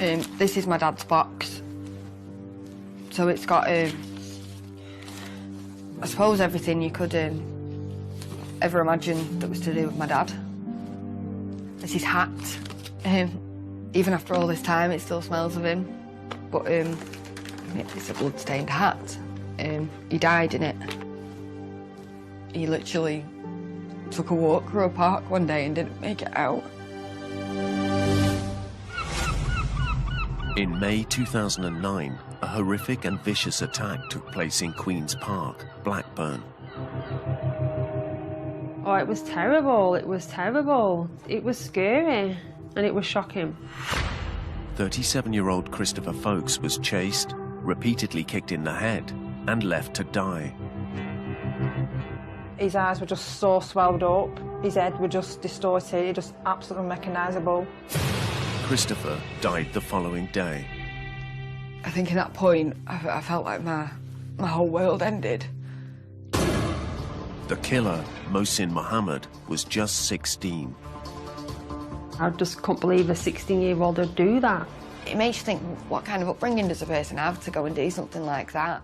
This is my dad's box. So it's got, I suppose, everything you could ever imagine that was to do with my dad. It's his hat. Even after all this time, it still smells of him. But it's a blood-stained hat. He died in it. He literally took a walk through a park one day and didn't make it out. In May 2009, a horrific and vicious attack took place in Queen's Park, Blackburn. Oh, it was terrible. It was terrible. It was scary and it was shocking. 37-year-old Christopher Folkes was chased, repeatedly kicked in the head, and left to die. His eyes were just so swelled up, his head were just distorted, just absolutely unrecognisable. Christopher died the following day. I think in that point, I felt like my whole world ended. The killer, Mohsin Mohammed, was just 16. I just couldn't believe a 16-year-old would do that. It makes you think, what kind of upbringing does a person have to go and do something like that?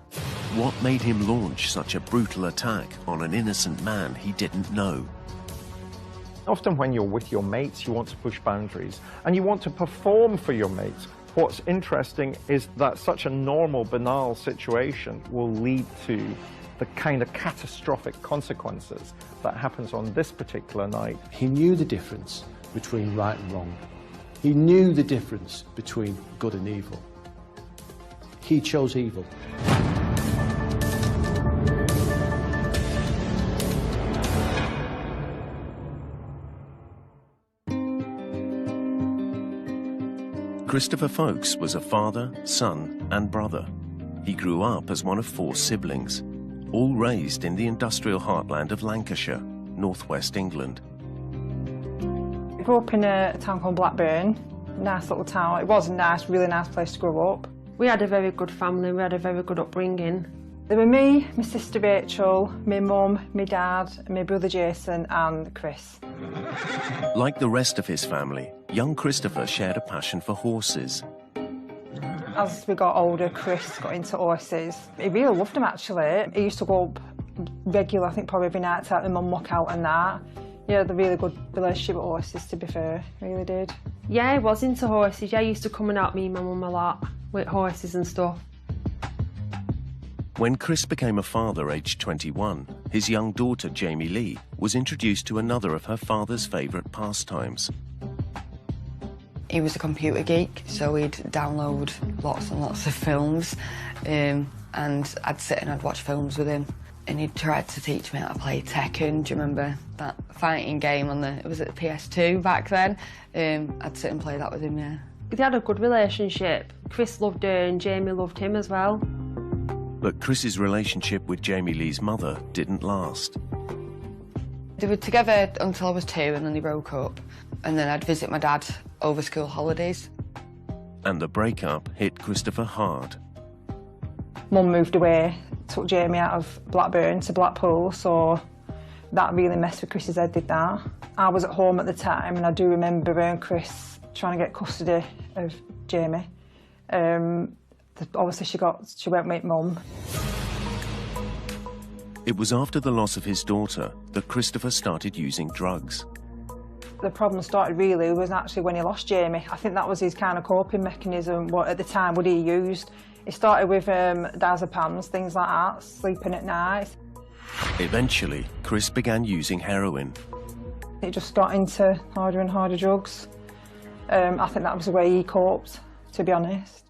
What made him launch such a brutal attack on an innocent man he didn't know? Often when you're with your mates, you want to push boundaries and you want to perform for your mates. What's interesting is that such a normal, banal situation will lead to the kind of catastrophic consequences that happens on this particular night. He knew the difference between right and wrong. He knew the difference between good and evil. He chose evil. Christopher Folkes was a father, son, and brother. He grew up as one of 4 siblings, all raised in the industrial heartland of Lancashire, northwest England. I grew up in a town called Blackburn, nice little town. It was a nice, really nice place to grow up. We had a very good family, we had a very good upbringing. There were me, my sister Rachel, my mum, my dad, my brother Jason and Chris. Like the rest of his family, young Christopher shared a passion for horses. As we got older, Chris got into horses. He really loved them, actually. He used to go up regular, I think probably every night to help my mum walk out and that. He had a really good relationship with horses, to be fair, he really did. Yeah, I was into horses. Yeah, I used to come and help me and my mum a lot with horses and stuff. When Chris became a father aged 21, his young daughter Jamie Lee was introduced to another of her father's favourite pastimes. He was a computer geek, so he'd download lots and lots of films, and I'd sit and I'd watch films with him. And he tried to teach me how to play Tekken. Do you remember that fighting game on it was at the PS2 back then? I'd sit and play that with him, yeah. They had a good relationship. Chris loved her and Jamie loved him as well. But Chris's relationship with Jamie Lee's mother didn't last. They were together until I was 2 and then they broke up. And then I'd visit my dad over school holidays. And the breakup hit Christopher hard. Mum moved away, took Jamie out of Blackburn to Blackpool, so that really messed with Chris's head, did that. I was at home at the time and I do remember her and Chris trying to get custody of Jamie. Obviously she went with Mum. It was after the loss of his daughter that Christopher started using drugs. The problem started really was actually when he lost Jamie. I think that was his kind of coping mechanism, what at the time what he used. It started with diazepams, things like that, sleeping at night. Eventually, Chris began using heroin. It just got into harder and harder drugs. I think that was the way he coped, to be honest.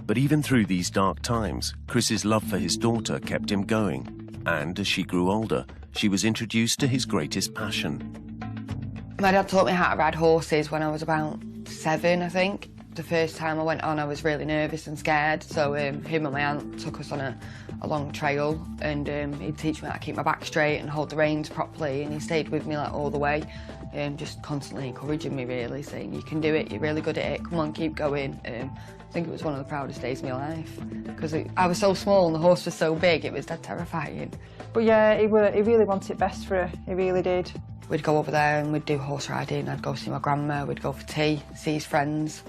But even through these dark times, Chris's love for his daughter kept him going. And as she grew older, she was introduced to his greatest passion. My dad taught me how to ride horses when I was about 7, I think. The first time I went on, I was really nervous and scared, so him and my aunt took us on a long trail, and he'd teach me how to keep my back straight and hold the reins properly, and he stayed with me like all the way, just constantly encouraging me really, saying, you can do it, you're really good at it, come on, keep going. I think it was one of the proudest days of my life, because I was so small and the horse was so big, it was dead terrifying. But yeah, he really wanted it best for her, he really did. we'd go over there and we'd do horse riding. I'd go see my grandma, we'd go for tea, see his friends.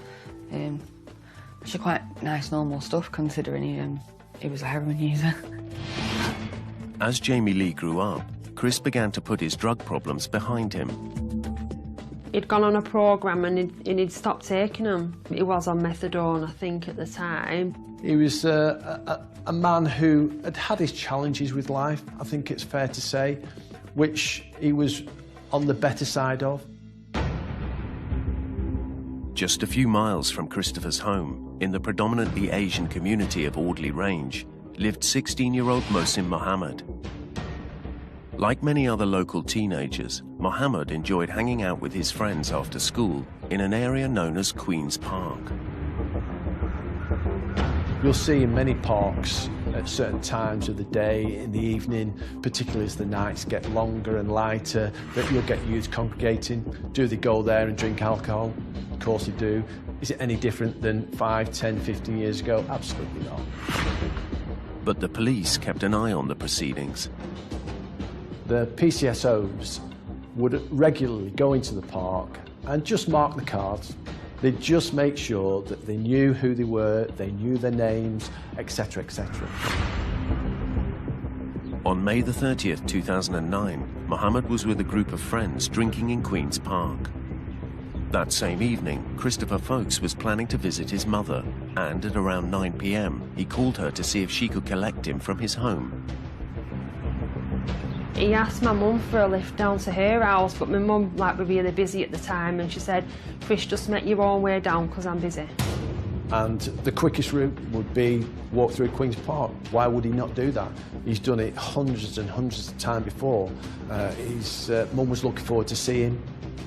Which are quite nice, normal stuff considering he was a heroin user. As Jamie Lee grew up, Chris began to put his drug problems behind him. He'd gone on a programme and he'd stopped taking them. He was on methadone, I think, at the time. He was a man who had had his challenges with life, I think it's fair to say, which he was on the better side of. Just a few miles from Christopher's home, in the predominantly Asian community of Audley Range, lived 16-year-old Mohsin Mohammed. Like many other local teenagers, Mohammed enjoyed hanging out with his friends after school in an area known as Queen's Park. You'll see in many parks at certain times of the day, in the evening, particularly as the nights get longer and lighter, that you'll get youth congregating. Do they go there and drink alcohol? Of course they do. Is it any different than 5, 10, 15 years ago? Absolutely not. But the police kept an eye on the proceedings. The PCSOs would regularly go into the park and just mark the cards. They'd just make sure that they knew who they were, they knew their names, etc., etc. On May the 30th, 2009, Mohammed was with a group of friends drinking in Queen's Park. That same evening, Christopher Folks was planning to visit his mother, and at around 9 p.m, he called her to see if she could collect him from his home. He asked my mum for a lift down to her house, but my mum was really busy at the time, and she said, "Chris, just make your own way down because I'm busy." And the quickest route would be walk through Queen's Park. Why would he not do that? He's done it hundreds and hundreds of times before. His mum was looking forward to seeing him.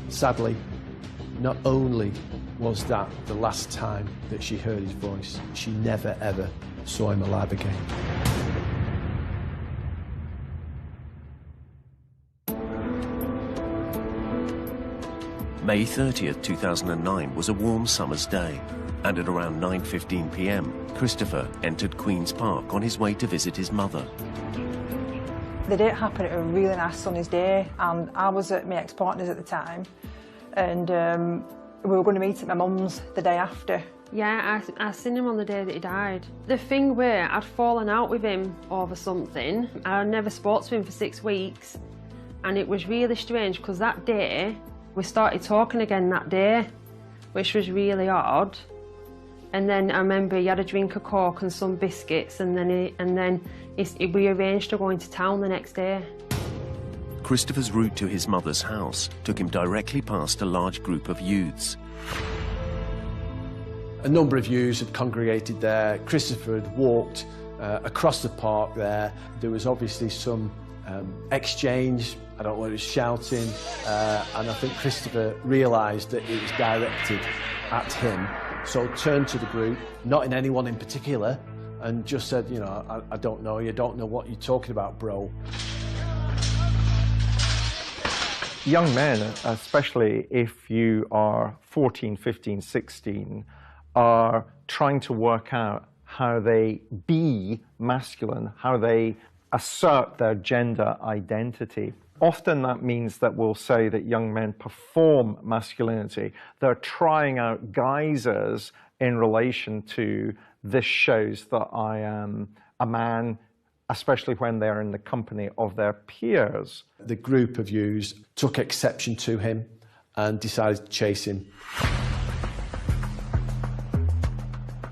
Sadly, not only was that the last time that she heard his voice, she never ever saw him alive again. May 30th, 2009 was a warm summer's day, and at around 9:15 p.m, Christopher entered Queen's Park on his way to visit his mother. The date happened at a really nice sunny day, and I was at my ex-partner's at the time, and we were going to meet at my mum's the day after. Yeah, I seen him on the day that he died. The thing where I'd fallen out with him over something, I never spoke to him for 6 weeks, and it was really strange because that day, we started talking again that day, which was really odd. And then I remember he had a drink of Coke and some biscuits, and then we arranged to go into town the next day. Christopher's route to his mother's house took him directly past a large group of youths. A number of youths had congregated there. Christopher had walked across the park there. There was obviously some exchange. I don't know what he was shouting, and I think Christopher realised that it was directed at him, so turned to the group, not in anyone in particular, and just said, you know, I don't know you, don't know what you're talking about, bro. Young men, especially if you are 14, 15, 16, are trying to work out how they be masculine, how they assert their gender identity. Often that means that we'll say that young men perform masculinity. They're trying out guises in relation to, this shows that I am a man, especially when they're in the company of their peers. The group of youths took exception to him and decided to chase him.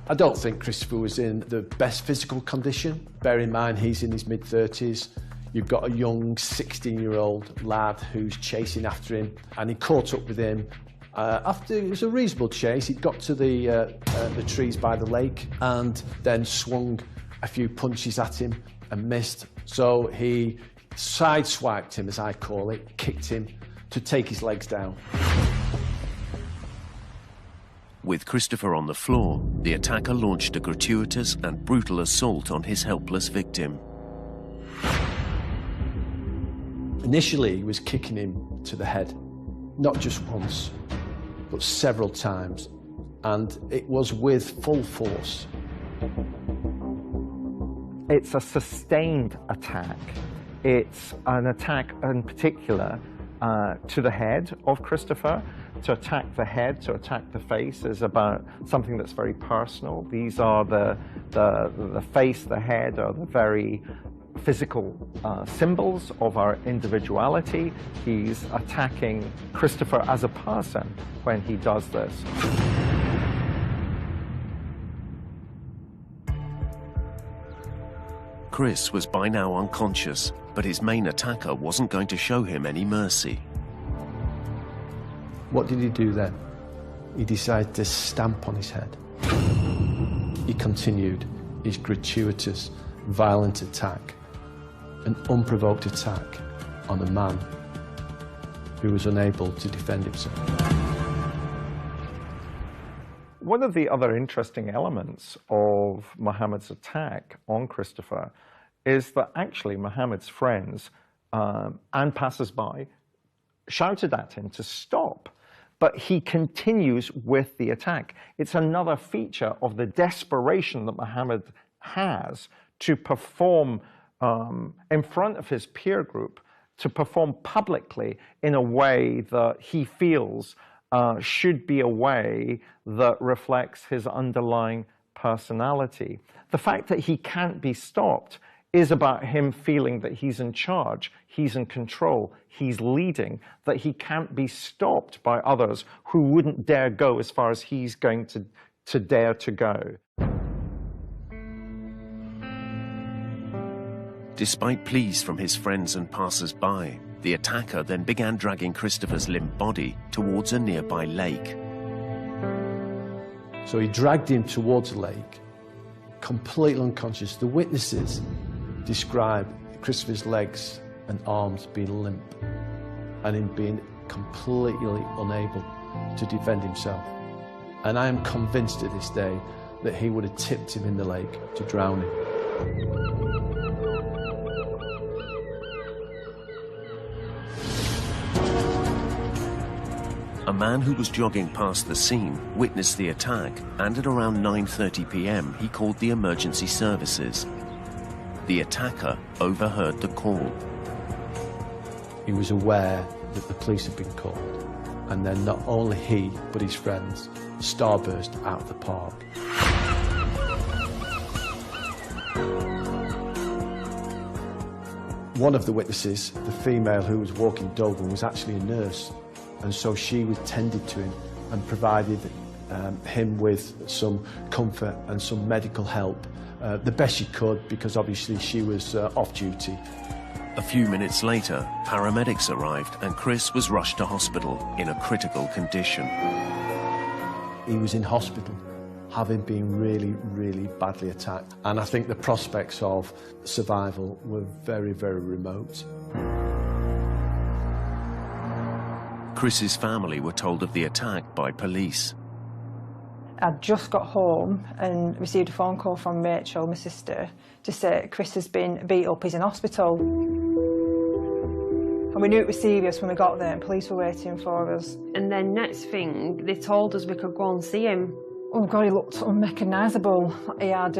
I don't think Christopher was in the best physical condition. Bear in mind, he's in his mid-30s. You've got a young 16-year-old lad who's chasing after him, and he caught up with him. After it was a reasonable chase, he got to the trees by the lake and then swung a few punches at him and missed. So he sideswiped him, as I call it, kicked him to take his legs down. With Christopher on the floor, the attacker launched a gratuitous and brutal assault on his helpless victim. Initially, he was kicking him to the head, not just once, but several times, and it was with full force. It's a sustained attack. It's an attack in particular to the head of Christopher. To attack the head, to attack the face is about something that's very personal. These are the face, the head are the very physical symbols of our individuality. He's attacking Christopher as a person when he does this. Chris was by now unconscious, but his main attacker wasn't going to show him any mercy. What did he do then? He decided to stamp on his head. He continued his gratuitous, violent attack, an unprovoked attack on a man who was unable to defend himself. One of the other interesting elements of Mohammed's attack on Christopher is that actually Mohammed's friends and passers-by shouted at him to stop, but he continues with the attack. It's another feature of the desperation that Mohammed has to perform in front of his peer group, to perform publicly in a way that he feels should be a way that reflects his underlying personality. The fact that he can't be stopped is about him feeling that he's in charge, he's in control, he's leading, that he can't be stopped by others who wouldn't dare go as far as he's going to dare to go. Despite pleas from his friends and passers-by, the attacker then began dragging Christopher's limp body towards a nearby lake. So he dragged him towards the lake, completely unconscious. The witnesses describe Christopher's legs and arms being limp and him being completely unable to defend himself. And I am convinced to this day that he would have tipped him in the lake to drown him. A man who was jogging past the scene witnessed the attack, and at around 9:30 p.m. he called the emergency services. The attacker overheard the call. He was aware that the police had been called, and then not only he, but his friends, starburst out of the park. One of the witnesses, the female who was walking Dover, was actually a nurse, and so she was tended to him and provided him with some comfort and some medical help, the best she could, because obviously she was off duty. A few minutes later, paramedics arrived and Chris was rushed to hospital in a critical condition. He was in hospital, having been really, really badly attacked, and I think the prospects of survival were very, very remote. Chris's family were told of the attack by police. I'd just got home and received a phone call from Rachel, my sister, to say Chris has been beat up, he's in hospital. And we knew it was serious when we got there and police were waiting for us. And then next thing, they told us we could go and see him. Oh God, he looked unrecognisable. He had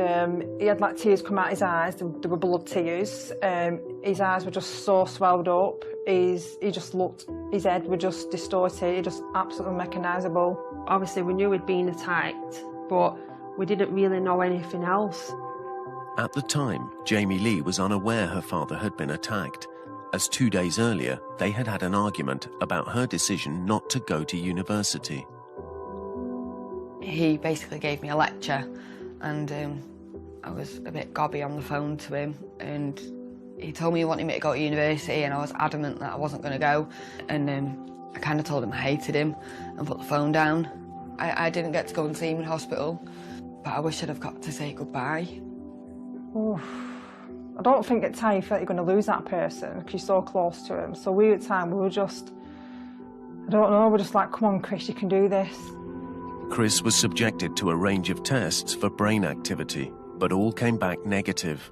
like tears come out his eyes, there were blood tears. His eyes were just so swelled up. He just looked, his head was just distorted, he just absolutely unrecognisable. Obviously we knew he'd been attacked, but we didn't really know anything else. At the time, Jamie Lee was unaware her father had been attacked, as 2 days earlier they had had an argument about her decision not to go to university. He basically gave me a lecture, and I was a bit gobby on the phone to him, and he told me he wanted me to go to university, and I was adamant that I wasn't going to go, and I kind of told him I hated him and put the phone down. I didn't get to go and see him in hospital, but I wish I'd have got to say goodbye. Oof. I don't think at the time you felt you're going to lose that person because you're so close to him. So we at the time, we were just, I don't know, we're just like, come on Chris, you can do this. Chris was subjected to a range of tests for brain activity, but all came back negative.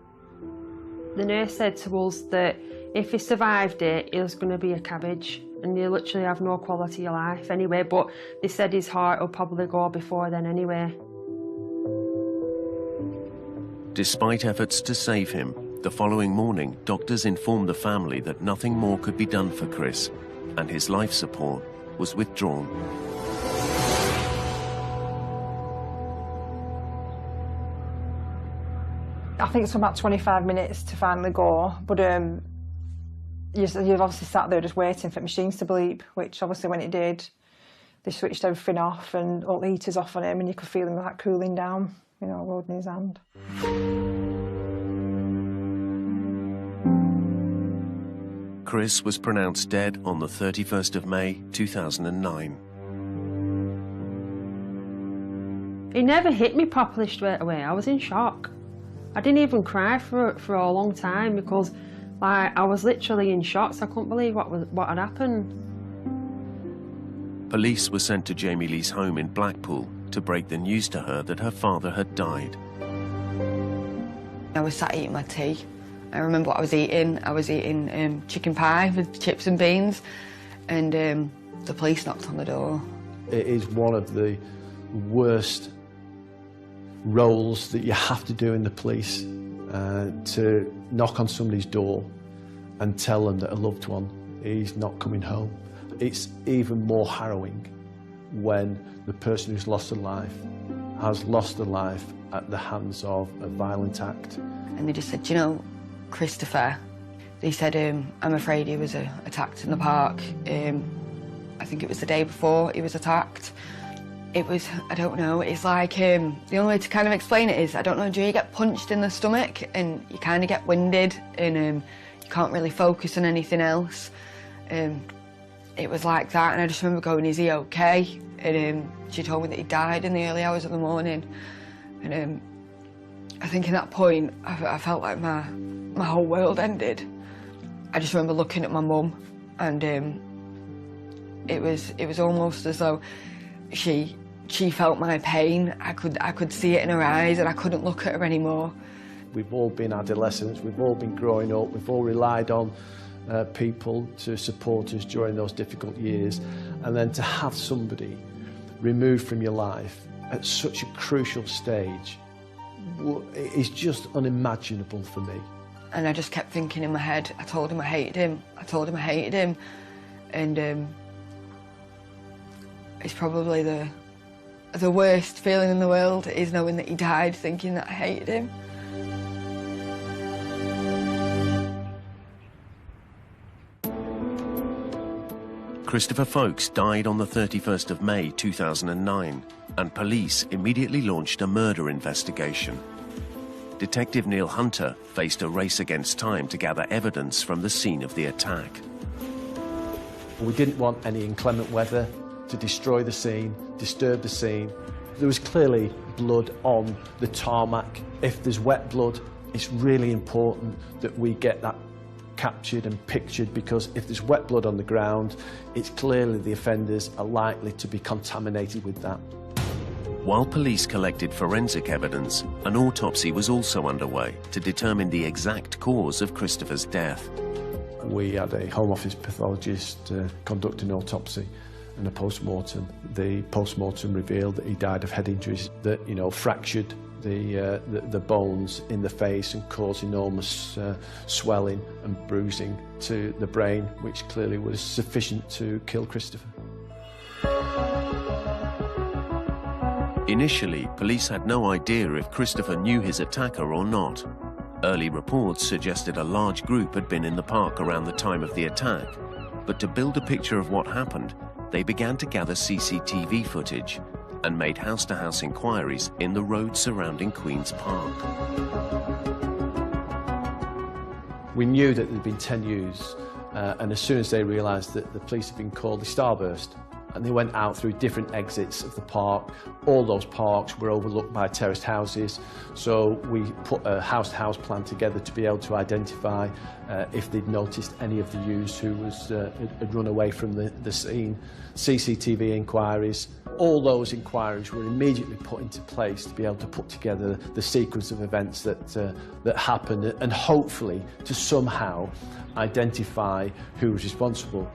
The nurse said to us that if he survived it, he was going to be a cabbage and you literally have no quality of life anyway, but they said his heart will probably go before then anyway. Despite efforts to save him, the following morning, doctors informed the family that nothing more could be done for Chris, and his life support was withdrawn. I think it's about 25 minutes to finally go, but you've obviously sat there just waiting for the machines to bleep, which obviously when it did, they switched everything off and all the heaters off on him, and you could feel him like cooling down, you know, holding his hand. Chris was pronounced dead on the 31st of May 2009. He never hit me properly straight away. I was in shock. I didn't even cry for a long time because, like, I was literally in shock. So I couldn't believe what had happened. Police were sent to Jamie Lee's home in Blackpool to break the news to her that her father had died. I was sat eating my tea. I remember what I was eating. I was eating chicken pie with chips and beans, and the police knocked on the door. It is one of the worst roles that you have to do in the police, to knock on somebody's door and tell them that a loved one is not coming home. It's even more harrowing when the person who's lost a life has lost a life at the hands of a violent act. And they just said, you know, Christopher, they said, I'm afraid he was attacked in the park. I think it was the day before he was attacked. It was, I don't know, it's like, the only way to kind of explain it is, I don't know, do you get punched in the stomach and you kind of get winded and you can't really focus on anything else? It was like that, and I just remember going, is he okay? And she told me that he died in the early hours of the morning. And I think in that point, I felt like my whole world ended. I just remember looking at my mum, and it was almost as though she felt my pain. I could see it in her eyes, and I couldn't look at her anymore. We've all been adolescents, we've all been growing up, we've all relied on people to support us during those difficult years, and then to have somebody removed from your life at such a crucial stage is just unimaginable for me. And I just kept thinking in my head, I told him I hated him, I told him I hated him, and it's probably the worst feeling in the world is knowing that he died thinking that I hated him. Christopher Folkes died on the 31st of May 2009, and police immediately launched a murder investigation. Detective Neil Hunter faced a race against time to gather evidence from the scene of the attack. We didn't want any inclement weather to destroy the scene, disturb the scene. There was clearly blood on the tarmac. If there's wet blood, it's really important that we get that captured and pictured, because if there's wet blood on the ground, it's clearly the offenders are likely to be contaminated with that. While police collected forensic evidence, an autopsy was also underway to determine the exact cause of Christopher's death. We had a Home Office pathologist conduct an autopsy and a post-mortem. The post-mortem revealed that he died of head injuries that, you know, fractured the bones in the face and caused enormous swelling and bruising to the brain, which clearly was sufficient to kill Christopher. Initially, police had no idea if Christopher knew his attacker or not. Early reports suggested a large group had been in the park around the time of the attack, but to build a picture of what happened, they began to gather CCTV footage and made house-to-house inquiries in the roads surrounding Queen's Park. We knew that there'd been 10 youths, and as soon as they realised that the police had been called, they starburst, and they went out through different exits of the park. All those parks were overlooked by terraced houses, so we put a house-to-house plan together to be able to identify if they'd noticed any of the youths who had run away from the scene. CCTV inquiries. All those inquiries were immediately put into place to be able to put together the sequence of events that happened, and hopefully to somehow identify who was responsible.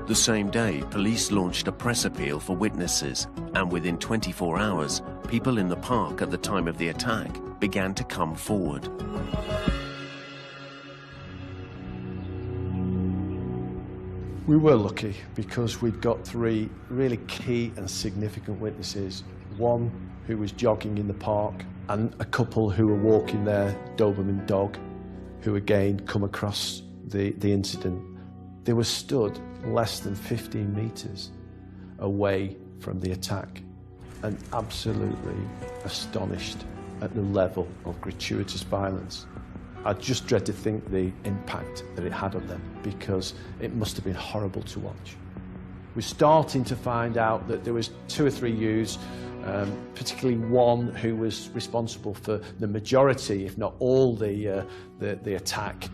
The same day, police launched a press appeal for witnesses, and within 24 hours, people in the park at the time of the attack began to come forward. We were lucky because we'd got 3 really key and significant witnesses. One who was jogging in the park and a couple who were walking their Doberman dog who again come across the incident. They were stood less than 15 metres away from the attack and absolutely astonished at the level of gratuitous violence. I just dread to think the impact that it had on them because it must have been horrible to watch. We're starting to find out that there was 2 or 3 youths, particularly one who was responsible for the majority, if not all, the attack.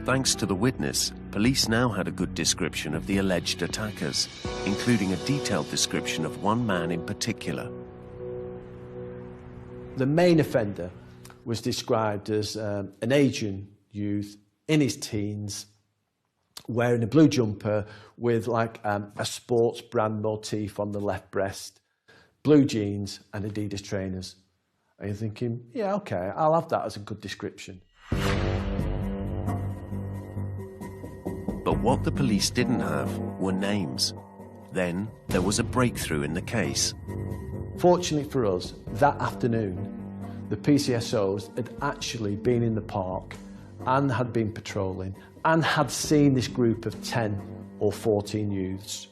Thanks to the witness, police now had a good description of the alleged attackers, including a detailed description of one man in particular. The main offender was described as an Asian youth in his teens, wearing a blue jumper with like a sports brand motif on the left breast, blue jeans and Adidas trainers. And you're thinking, yeah, okay, I'll have that as a good description. But what the police didn't have were names. Then there was a breakthrough in the case. Fortunately for us, that afternoon, the PCSOs had actually been in the park and had been patrolling and had seen this group of 10 or 14 youths.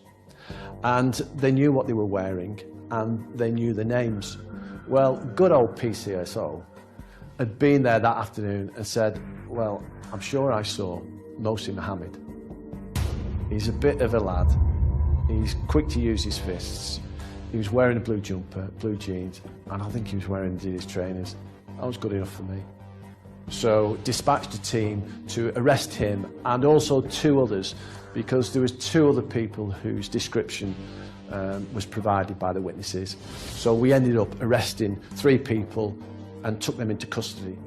And they knew what they were wearing and they knew the names. Well, good old PCSO had been there that afternoon and said, well, I'm sure I saw Mohsin Mohammed. He's a bit of a lad. He's quick to use his fists. He was wearing a blue jumper, blue jeans, and I think he was wearing Adidas trainers. That was good enough for me. So dispatched a team to arrest him and also 2 others because there was 2 other people whose description was provided by the witnesses. So we ended up arresting 3 people and took them into custody.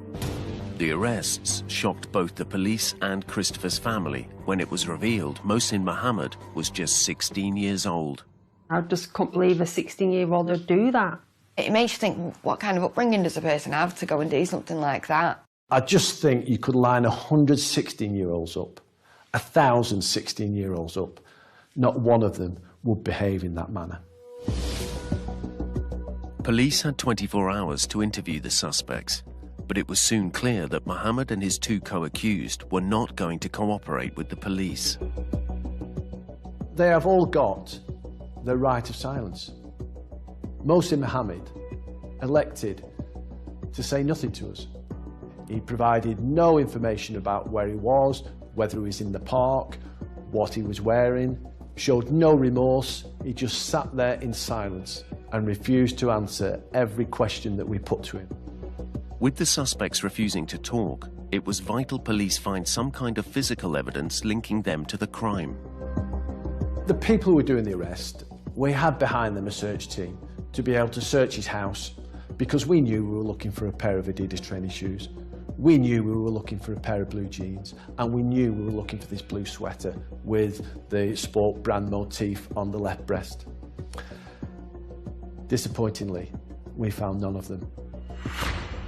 The arrests shocked both the police and Christopher's family when it was revealed Mohsin Mohammed was just 16 years old. I just couldn't believe a 16-year-old would do that. It makes you think, what kind of upbringing does a person have to go and do something like that? I just think you could line 100 16-year-olds up, 1,000 16-year-olds up. Not one of them would behave in that manner. Police had 24 hours to interview the suspects, but it was soon clear that Mohammed and his 2 co-accused were not going to cooperate with the police. They have all got the right of silence. Mohsin Mohammed elected to say nothing to us. He provided no information about where he was, whether he was in the park, what he was wearing, showed no remorse. He just sat there in silence and refused to answer every question that we put to him. With the suspects refusing to talk, it was vital police find some kind of physical evidence linking them to the crime. The people who were doing the arrest, we had behind them a search team to be able to search his house because we knew we were looking for a pair of Adidas training shoes. We knew we were looking for a pair of blue jeans and we knew we were looking for this blue sweater with the sport brand motif on the left breast. Disappointingly, we found none of them.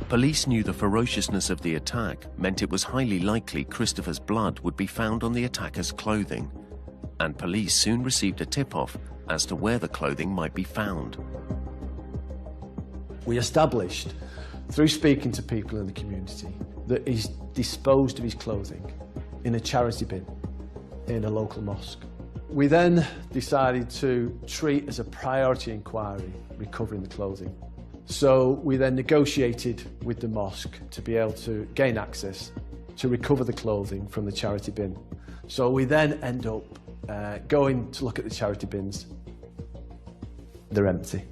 Police knew the ferociousness of the attack meant it was highly likely Christopher's blood would be found on the attacker's clothing, and police soon received a tip-off as to where the clothing might be found. We established, through speaking to people in the community, that he's disposed of his clothing in a charity bin in a local mosque. We then decided to treat as a priority inquiry recovering the clothing. So we then negotiated with the mosque to be able to gain access to recover the clothing from the charity bin. So we then end up going to look at the charity bins. They're empty.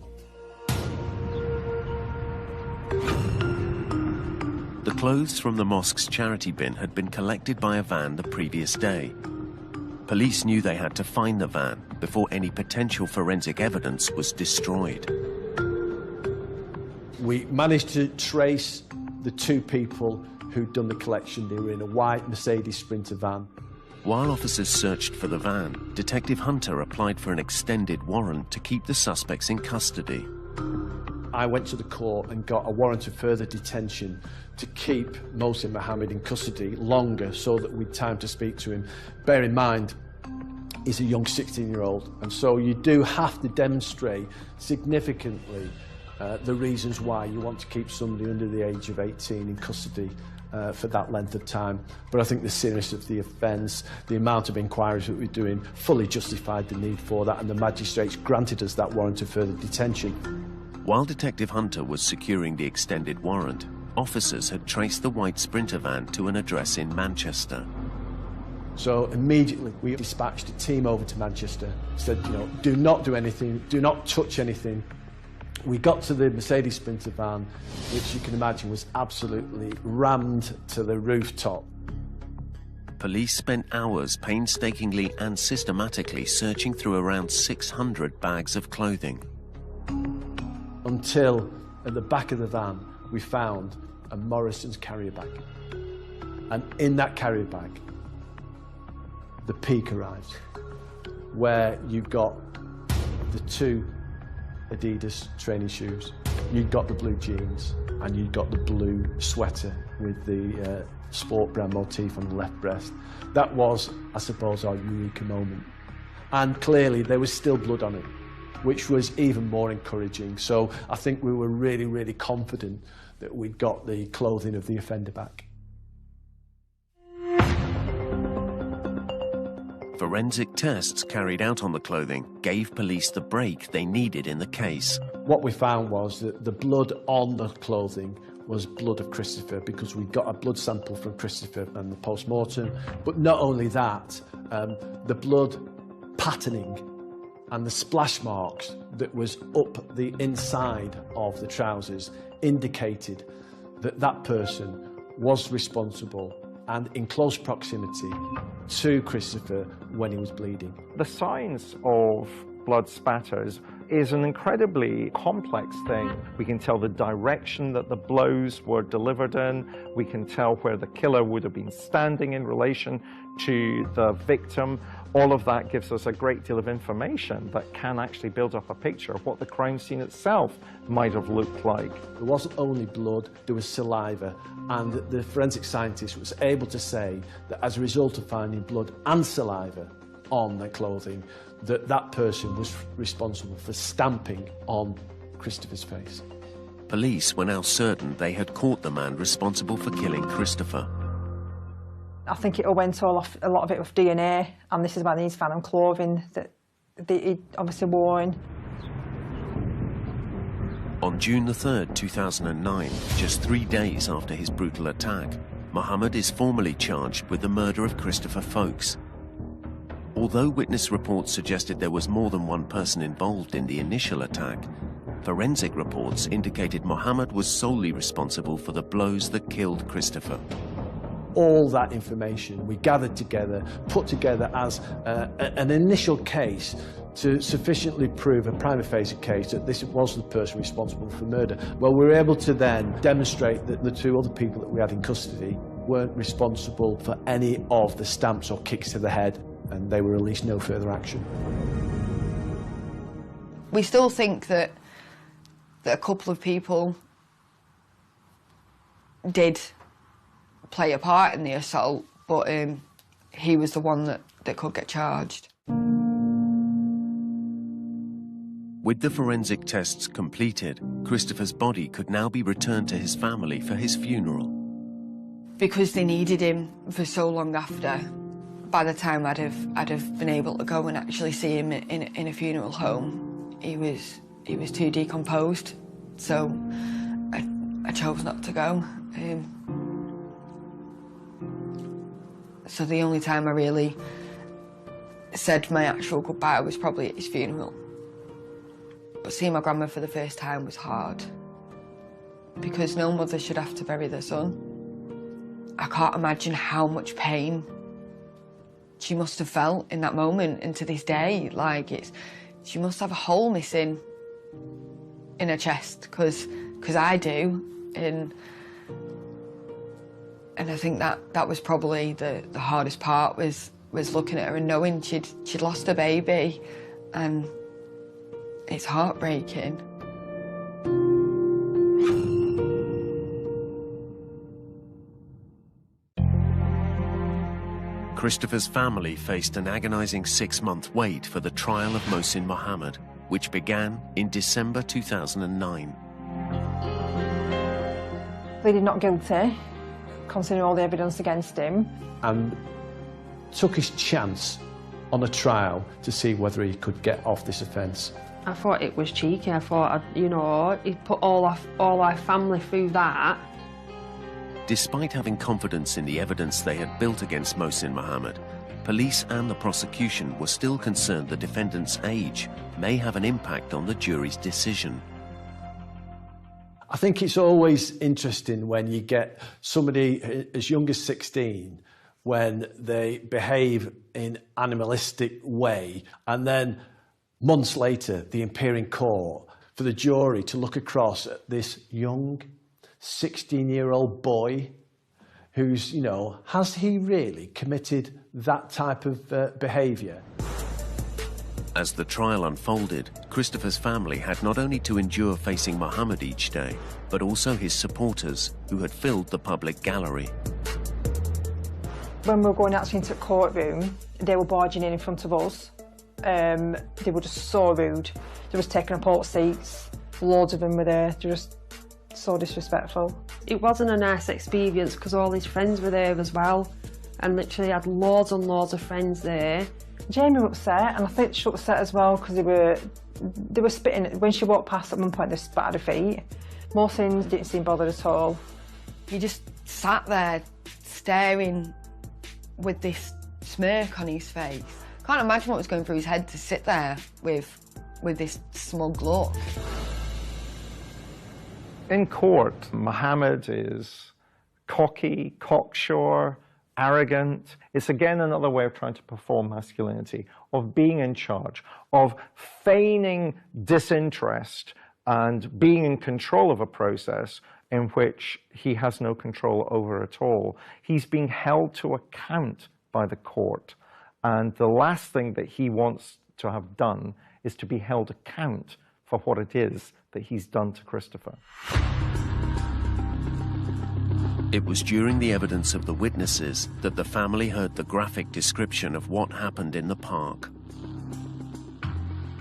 The clothes from the mosque's charity bin had been collected by a van the previous day. Police knew they had to find the van before any potential forensic evidence was destroyed. We managed to trace the 2 people who'd done the collection. They were in a white Mercedes Sprinter van. While officers searched for the van, Detective Hunter applied for an extended warrant to keep the suspects in custody. I went to the court and got a warrant of further detention to keep Mohsin Mohammed in custody longer so that we'd time to speak to him. Bear in mind, is a young 16-year-old, and so you do have to demonstrate significantly the reasons why you want to keep somebody under the age of 18 in custody for that length of time. But I think the seriousness of the offence, the amount of inquiries that we're doing, fully justified the need for that, and the magistrates granted us that warrant of further detention. While Detective Hunter was securing the extended warrant, officers had traced the white Sprinter van to an address in Manchester. So immediately we dispatched a team over to Manchester, said, you know, do not do anything, do not touch anything. We got to the Mercedes Sprinter van, which you can imagine was absolutely rammed to the rooftop. Police spent hours painstakingly and systematically searching through around 600 bags of clothing. Until at the back of the van we found a Morrison's carrier bag. And in that carrier bag, the peak arrives, where you've got the 2 Adidas training shoes, you've got the blue jeans, and you've got the blue sweater with the sport brand motif on the left breast. That was, I suppose, our eureka moment. And clearly there was still blood on it, which was even more encouraging. So I think we were really, really confident that we'd got the clothing of the offender back. Forensic tests carried out on the clothing gave police the break they needed in the case. What we found was that the blood on the clothing was blood of Christopher, because we got a blood sample from Christopher and the post-mortem. But not only that, the blood patterning and the splash marks that was up the inside of the trousers indicated that that person was responsible and in close proximity to Christopher when he was bleeding. The science of blood spatters is an incredibly complex thing. We can tell the direction that the blows were delivered in. We can tell where the killer would have been standing in relation to the victim. All of that gives us a great deal of information that can actually build up a picture of what the crime scene itself might have looked like. There wasn't only blood, there was saliva, and the forensic scientist was able to say that as a result of finding blood and saliva on their clothing, that that person was responsible for stamping on Christopher's face. Police were now certain they had caught the man responsible for killing Christopher. I think it all went all off, a lot of it with DNA, and this is about these phantom clothing that he obviously wore in. On June the 3rd, 2009, just 3 days after his brutal attack, Mohammed is formally charged with the murder of Christopher Folkes. Although witness reports suggested there was more than one person involved in the initial attack, forensic reports indicated Mohammed was solely responsible for the blows that killed Christopher. All that information we gathered together, put together as an initial case to sufficiently prove a prima facie case that this was the person responsible for murder. Well, we were able to then demonstrate that the 2 other people that we had in custody weren't responsible for any of the stamps or kicks to the head, and they were released no further action. We still think that a couple of people did play a part in the assault, but he was the one that could get charged. With the forensic tests completed, Christopher's body could now be returned to his family for his funeral. Because they needed him for so long after, by the time I'd have been able to go and actually see him in a funeral home, he was too decomposed, so I chose not to go. So the only time I really said my actual goodbye was probably at his funeral. But seeing my grandma for the first time was hard, because no mother should have to bury their son. I can't imagine how much pain she must have felt in that moment, and to this day, like, she must have a hole missing in her chest, because I do, and I think that was probably the hardest part, was looking at her and knowing she'd lost her baby, and it's heartbreaking. Christopher's family faced an agonizing 6-month wait for the trial of Mohsin Mohammed, which began in December 2009. Pleaded not guilty, considering all the evidence against him. And took his chance on a trial to see whether he could get off this offence. I thought it was cheeky. I thought, you know, he'd put all our family through that. Despite having confidence in the evidence they had built against Mohsin Mohammed, police and the prosecution were still concerned the defendant's age may have an impact on the jury's decision. I think it's always interesting when you get somebody as young as 16 when they behave in animalistic way, and then months later they appear in court for the jury to look across at this young 16-year-old boy who's, you know, has he really committed that type of behaviour? As the trial unfolded, Christopher's family had not only to endure facing Mohammed each day, but also his supporters, who had filled the public gallery. When we were going actually into the courtroom, they were barging in front of us. They were just so rude. They were just taking up all the seats. Loads of them were there. They were just so disrespectful. It wasn't a nice experience because all his friends were there as well, and literally had loads and loads of friends there. Jamie was upset, and I think she was upset as well because they were spitting. When she walked past at one point, they spat at her feet. Mohsin didn't seem bothered at all. He just sat there staring with this smirk on his face. Can't imagine what was going through his head to sit there with this smug look. In court, Mohammed is cocky, cocksure, arrogant. It's again another way of trying to perform masculinity, of being in charge, of feigning disinterest and being in control of a process in which he has no control over at all. He's being held to account by the court, and the last thing that he wants to have done is to be held account for what it is that he's done to Christopher. It was during the evidence of the witnesses that the family heard the graphic description of what happened in the park.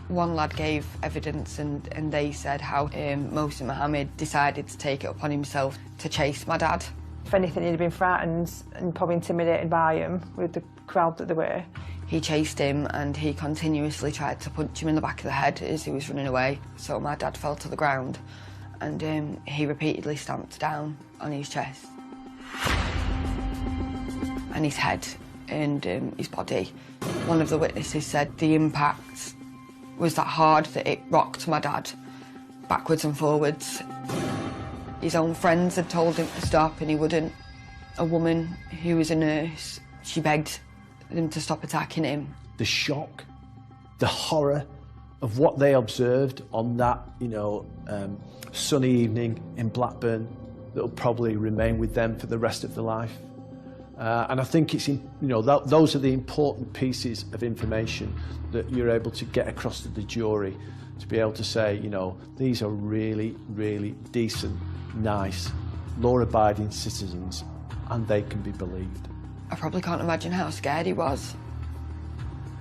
One lad gave evidence and they said how Mohsin Mohammed decided to take it upon himself to chase my dad. If anything, he'd have been frightened and probably intimidated by him with the crowd that they were. He chased him and he continuously tried to punch him in the back of the head as he was running away. So my dad fell to the ground and he repeatedly stamped down on his chest and his head and his body. One of the witnesses said the impact was that hard that it rocked my dad backwards and forwards. His own friends had told him to stop and he wouldn't. A woman who was a nurse, she begged them to stop attacking him. The shock, the horror of what they observed on that, sunny evening in Blackburn that will probably remain with them for the rest of their life. And I think it's, those are the important pieces of information that you're able to get across to the jury, to be able to say, these are really, really decent, nice, law-abiding citizens, and they can be believed. I probably can't imagine how scared he was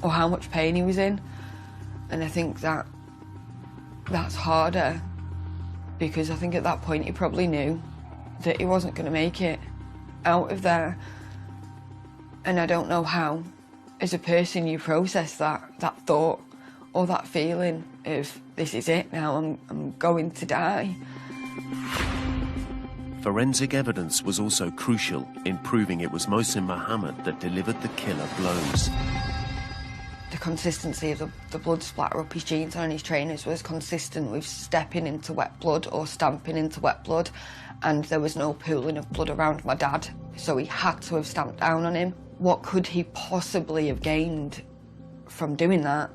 or how much pain he was in. And I think that's harder because I think at that point he probably knew that he wasn't going to make it out of there. And I don't know how, as a person, you process that thought or that feeling of, this is it now, I'm going to die. Forensic evidence was also crucial in proving it was Mohsin Mohammed that delivered the killer blows. The consistency of the blood splatter up his jeans and on his trainers was consistent with stepping into wet blood or stamping into wet blood, and there was no pooling of blood around my dad, so he had to have stamped down on him. What could he possibly have gained from doing that?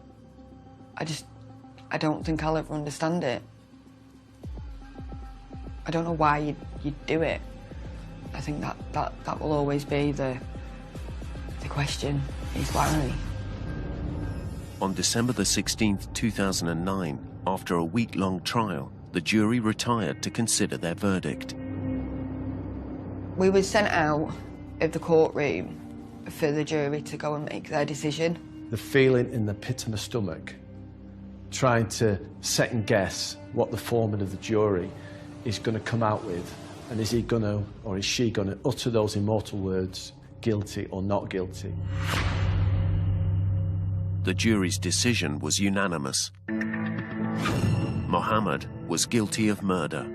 I don't think I'll ever understand it. I don't know why you'd do it. I think that will always be the question, is why. On December the 16th, 2009, after a week-long trial, the jury retired to consider their verdict. We were sent out of the courtroom for the jury to go and make their decision. The feeling in the pit of my stomach, trying to second guess what the foreman of the jury is going to come out with, and is he going to, or is she going to utter those immortal words, guilty or not guilty. The jury's decision was unanimous. Mohammed was guilty of murder.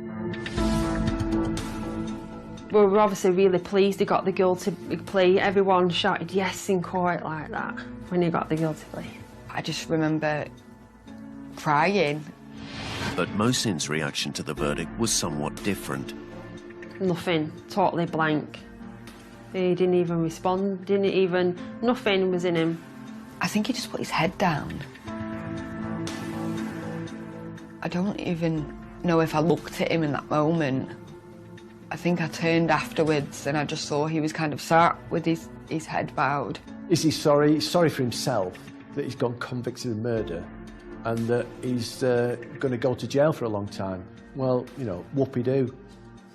We were obviously really pleased he got the guilty plea. Everyone shouted yes in court like that when he got the guilty plea. I just remember crying. But Mohsin's reaction to the verdict was somewhat different. Nothing, totally blank. He didn't even respond, nothing was in him. I think he just put his head down. I don't even know if I looked at him in that moment. I think I turned afterwards and I just saw he was kind of sat with his head bowed. Is he sorry? He's sorry for himself that he's gone convicted of murder and that he's going to go to jail for a long time. Well, you know, whoopee-doo.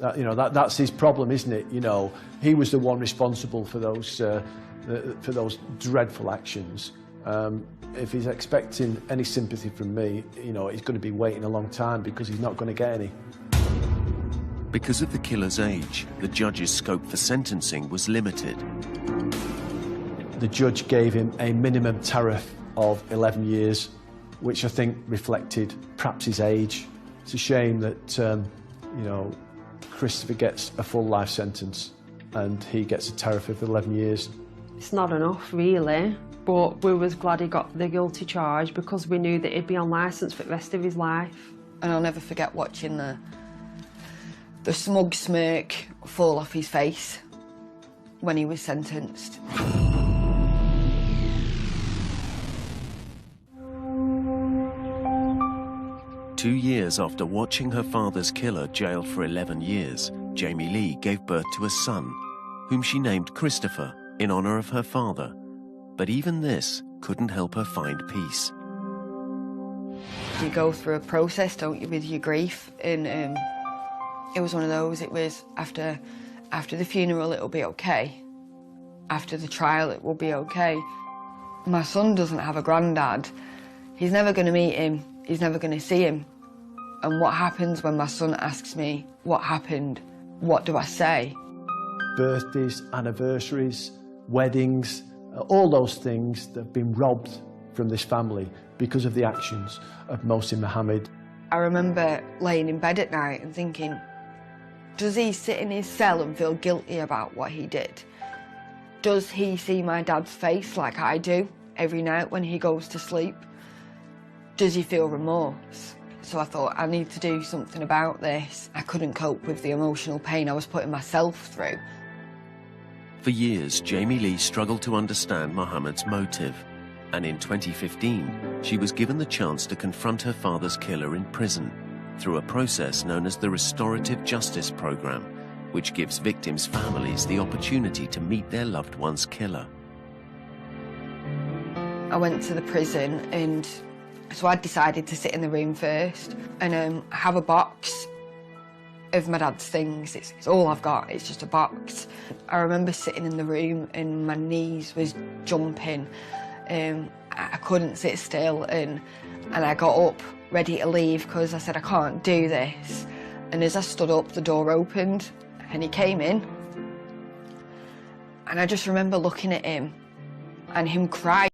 That's his problem, isn't it? You know, he was the one responsible for those dreadful actions. If he's expecting any sympathy from me, you know, he's going to be waiting a long time because he's not going to get any. Because of the killer's age, the judge's scope for sentencing was limited. The judge gave him a minimum tariff of 11 years, which I think reflected perhaps his age. It's a shame that, you know, Christopher gets a full life sentence and he gets a tariff of 11 years. It's not enough, really, but we was glad he got the guilty charge because we knew that he'd be on licence for the rest of his life. And I'll never forget watching the smug smirk fall off his face when he was sentenced. Two years after watching her father's killer jailed for 11 years, Jamie Lee gave birth to a son, whom she named Christopher in honour of her father. But even this couldn't help her find peace. You go through a process, don't you, with your grief, and it was one of those. It was after the funeral it'll be okay, after the trial it will be okay. My son doesn't have a granddad. He's never going to meet him, he's never going to see him. And what happens when my son asks me what happened? What do I say? Birthdays, anniversaries, weddings, all those things that have been robbed from this family because of the actions of Mohsin Mohammed. I remember laying in bed at night and thinking, does he sit in his cell and feel guilty about what he did? Does he see my dad's face like I do every night when he goes to sleep? Does he feel remorse? So I thought, I need to do something about this. I couldn't cope with the emotional pain I was putting myself through. For years, Jamie Lee struggled to understand Mohammed's motive, and in 2015, she was given the chance to confront her father's killer in prison through a process known as the Restorative Justice Program, which gives victims' families the opportunity to meet their loved one's killer. I went to the prison, and so I decided to sit in the room first and have a box of my dad's things. It's all I've got, it's just a box. I remember sitting in the room and my knees was jumping. I couldn't sit still, and I got up ready to leave because I said, I can't do this. And as I stood up, the door opened and he came in. And I just remember looking at him and him crying.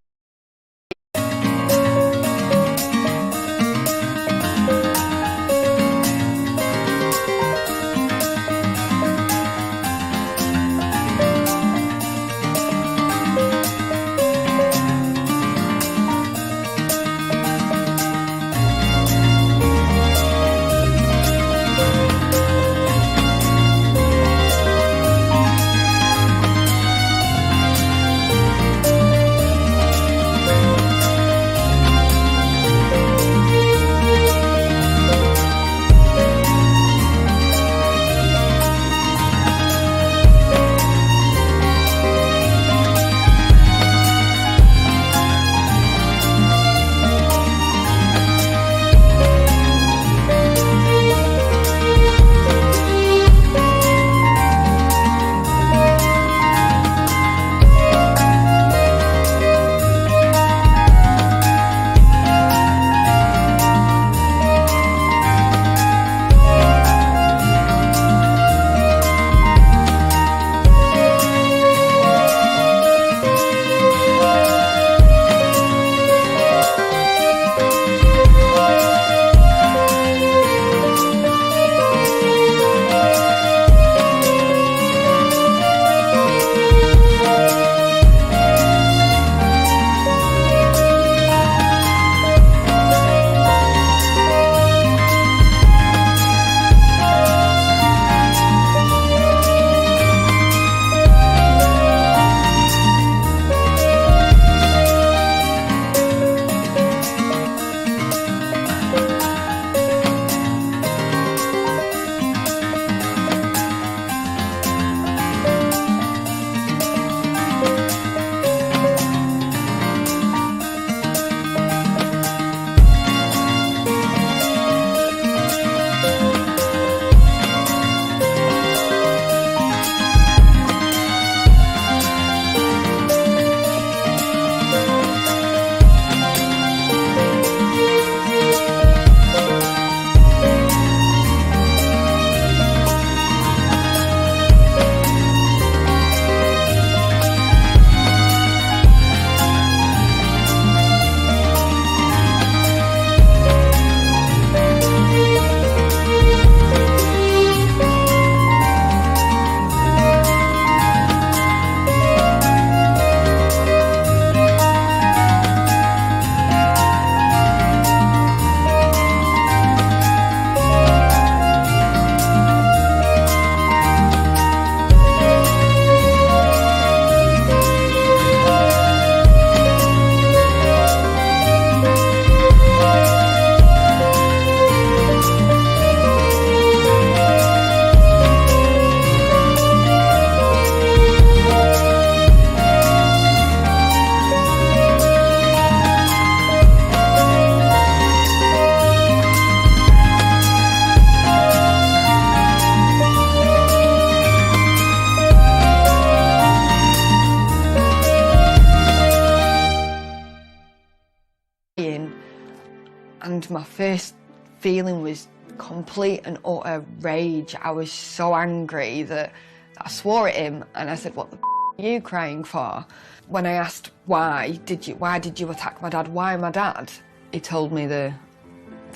And my first feeling was complete and utter rage. I was so angry that I swore at him and I said, "What the f are you crying for?" When I asked why did you attack my dad, why my dad? He told me the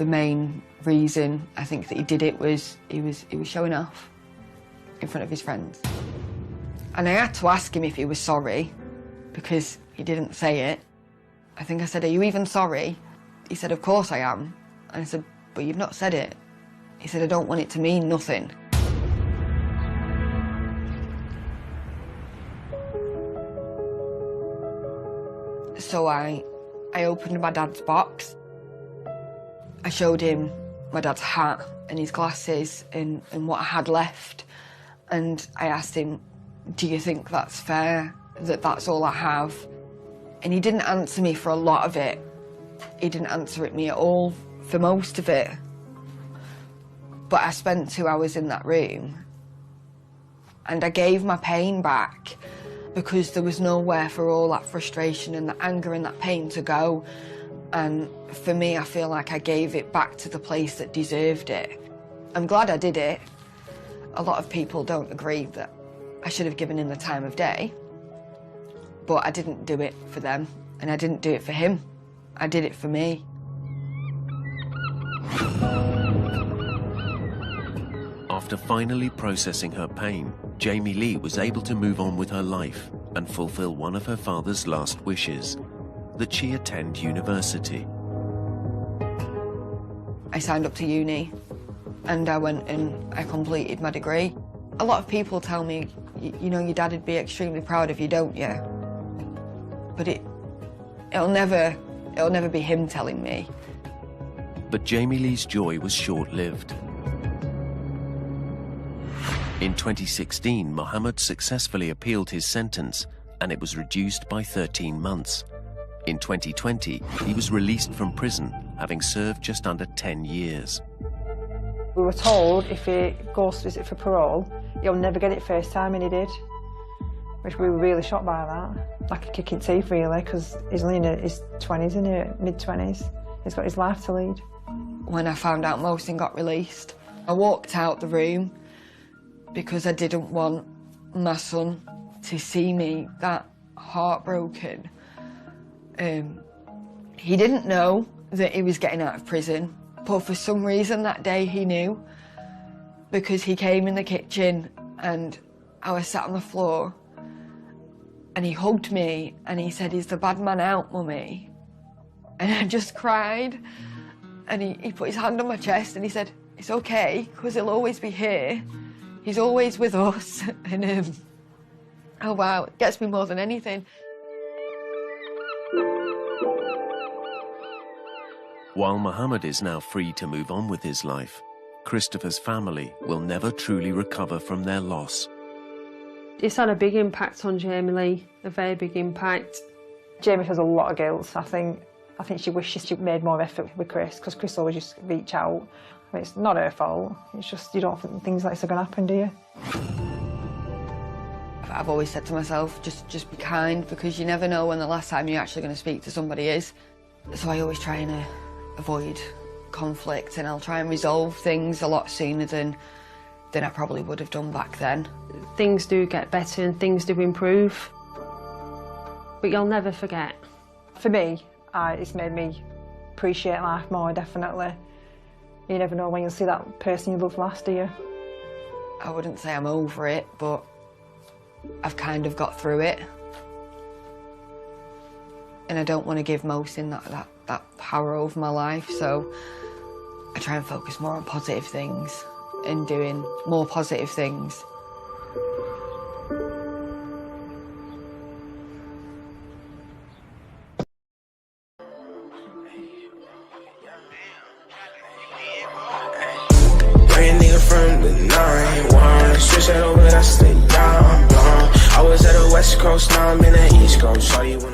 main reason I think that he did it was he was showing off in front of his friends. And I had to ask him if he was sorry because he didn't say it. I think I said, "Are you even sorry?" He said, "Of course I am." And I said, "But you've not said it." He said, "I don't want it to mean nothing." So I opened my dad's box. I showed him my dad's hat and his glasses and what I had left. And I asked him, "Do you think that's fair, that that's all I have?" And he didn't answer me for a lot of it. He didn't answer me at all for most of it. But I spent 2 hours in that room and I gave my pain back because there was nowhere for all that frustration and that anger and that pain to go. And for me, I feel like I gave it back to the place that deserved it. I'm glad I did it. A lot of people don't agree that I should have given him the time of day, but I didn't do it for them and I didn't do it for him. I did it for me. After finally processing her pain, Jamie Lee was able to move on with her life and fulfill one of her father's last wishes, that she attend university. I signed up to uni and I went and I completed my degree. A lot of people tell me, you know, your dad would be extremely proud of you, don't you? But it'll never be him telling me. But Jamie Lee's joy was short-lived. In 2016, Mohammed successfully appealed his sentence and it was reduced by 13 months. In 2020, he was released from prison, having served just under 10 years. We were told if he goes to visit for parole, he'll never get it first time, and he did. Which we were really shocked by that. Like a kick in teeth, really, because he's only in his 20s, isn't he? Mid-20s. He's got his life to lead. When I found out Mohsin got released, I walked out the room because I didn't want my son to see me that heartbroken. He didn't know that he was getting out of prison, but for some reason that day he knew, because he came in the kitchen and I was sat on the floor and he hugged me and he said, "Is the bad man out, Mummy?" And I just cried, and he put his hand on my chest and he said, "It's okay, because he'll always be here. He's always with us." And oh wow, it gets me more than anything. While Mohammed is now free to move on with his life, Christopher's family will never truly recover from their loss. It's had a big impact on Jamie Lee, a very big impact. Jamie has a lot of guilt. I think she wishes she made more effort with Chris, because Chris always just reach out. I mean, it's not her fault. It's just you don't think things like this are going to happen, do you? I've always said to myself, just be kind, because you never know when the last time you're actually going to speak to somebody is. So I always try and avoid conflict, and I'll try and resolve things a lot sooner than I probably would have done back then. Things do get better and things do improve, but you'll never forget. For me, it's made me appreciate life more, definitely. You never know when you'll see that person you love last, do you? I wouldn't say I'm over it, but I've kind of got through it. And I don't want to give Mohsin that power over my life, so I try and focus more on positive things and doing more positive things. Brand nigga from the 9-1, switch that over, that's the young. I was at the West Coast, now I'm in the East Coast. Saw you when